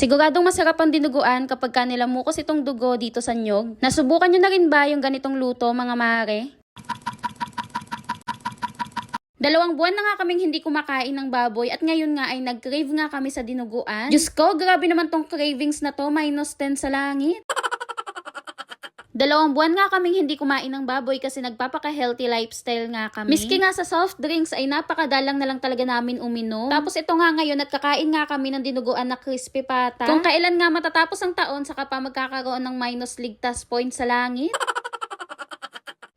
Siguradong masarap ang dinuguan kapag ka nilamukos itong dugo dito sa nyog. Nasubukan nyo na rin ba yung ganitong luto, mga mare? 2 buwan na nga kaming hindi kumakain ng baboy at ngayon nga ay nag-crave nga kami sa dinuguan. Diyos ko, grabe naman tong cravings na to, -10 sa langit. 2 buwan nga kaming hindi kumain ng baboy kasi nagpapaka-healthy lifestyle nga kami. Miski nga sa soft drinks ay napakadalang na lang talaga namin uminom. Tapos ito nga ngayon at kakain nga kami ng dinuguan na crispy pata. Kung kailan nga matatapos ang taon, saka pa magkakaroon ng minus ligtas points sa langit.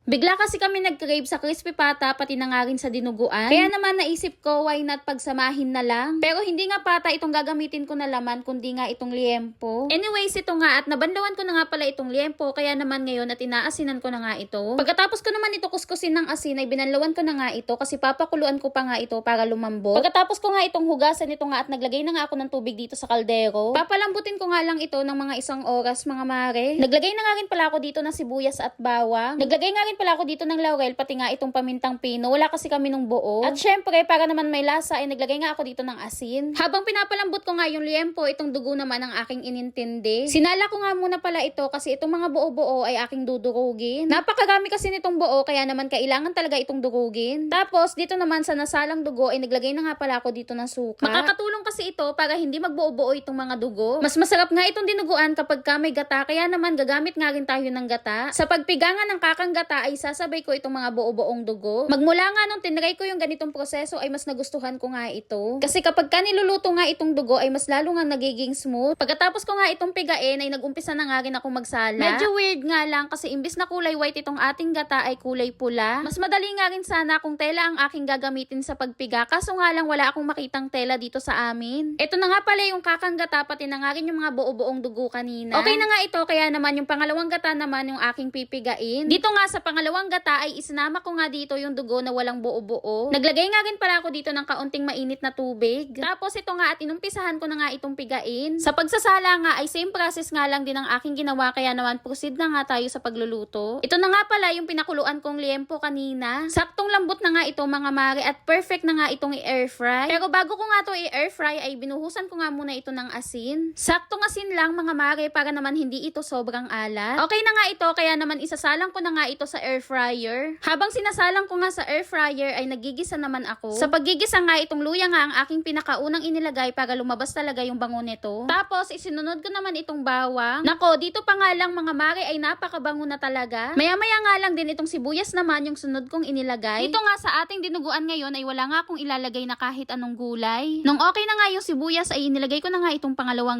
Bigla kasi kami nag-crave sa crispy pata pati na nga rin sa dinuguan. Kaya naman naisip ko why not pagsamahin na lang. Pero hindi nga pata itong gagamitin ko na laman kundi nga itong liempo. Anyways ito nga at nabandawan ko na nga pala itong liempo kaya naman ngayon at inaasinan ko na nga ito. Pagkatapos ko naman ito kuskusin ng asin ay binanlawan ko na nga ito kasi papakuluan ko pa nga ito para lumambot. Pagkatapos ko nga itong hugasan ito nga at naglagay na nga ako ng tubig dito sa kaldero. Papalambutin ko nga lang ito ng mga 1 oras mga mare. Naglagay na nga rin pala ako dito ng sibuyas at bawang. Naglagay nga rin pala ako dito ng laurel pati nga itong pamintang pino. Wala kasi kami nung buo. At syempre para naman may lasa ay naglagay nga ako dito ng asin. Habang pinapalambot ko nga yung liempo, itong dugo naman ang aking inintindi. Sinala ko nga muna pala ito kasi itong mga buo-buo ay aking dudurugin. Napakarami kasi nitong buo kaya naman kailangan talaga itong durugin. Tapos dito naman sa nasalang dugo ay naglagay na nga pala ako dito ng suka. Makakatulong kasi ito para hindi magbuo-buo itong mga dugo. Mas masarap nga itong dinuguan kapag ka may gata kaya naman gagamit nga rin tayo ng gata. Sa pagpigangan ng kakang gata ay sasabay ko itong mga buo-buong dugo. Magmula nga nung tinry ko yung ganitong proseso ay mas nagustuhan ko nga ito. Kasi kapag ka niluluto nga itong dugo ay mas lalo nga nagiging smooth. Pagkatapos ko nga itong pigain ay nagumpisa na nga rin ako magsala. Medyo weird nga lang kasi imbis na kulay white itong ating gata ay kulay pula. Mas madali nga rin sana kung tela ang aking gagamitin sa pagpiga kaso nga lang wala akong makitang tela dito sa amin. Ito na nga pala yung kakang gata pati na nga rin yung mga buo-buong dugo kanina. Okay na nga ito kaya naman yung pangalawang gata naman yung aking pipigain. Dito nga sa pangalawang gata ay isinama ko nga dito yung dugo na walang buo-buo. Naglagay nga rin pala ako dito ng kaunting mainit na tubig. Tapos ito nga at inumpisahan ko na nga itong pigain. Sa pagsasala nga ay same process nga lang din ang aking ginawa kaya naman proceed na nga tayo sa pagluluto. Ito na nga pala yung pinakuluan kong liempo kanina. Saktong lambot na nga ito mga mare at perfect na nga itong i-air fry. Pero bago ko nga to i-air fry ay binuhusan ko nga muna ito ng asin. Saktong asin lang mga mare para naman hindi ito sobrang alat. Okay na nga ito kaya naman isasalang ko na nga ito sa air fryer. Habang sinasalang ko nga sa air fryer ay nagigisa naman ako. Sa paggigisa nga itong luya nga ang aking pinakaunang inilagay para lumabas talaga yung bango nito. Tapos isinunod ko naman itong bawang. Nako, dito pa nga lang mga mare ay napakabango na talaga. Maya-maya nga lang din itong sibuyas naman yung sunod kong inilagay. Dito nga sa ating dinuguan ngayon ay wala nga akong ilalagay na kahit anong gulay. Nung okay na nga yung sibuyas ay inilagay ko na nga itong pangalawang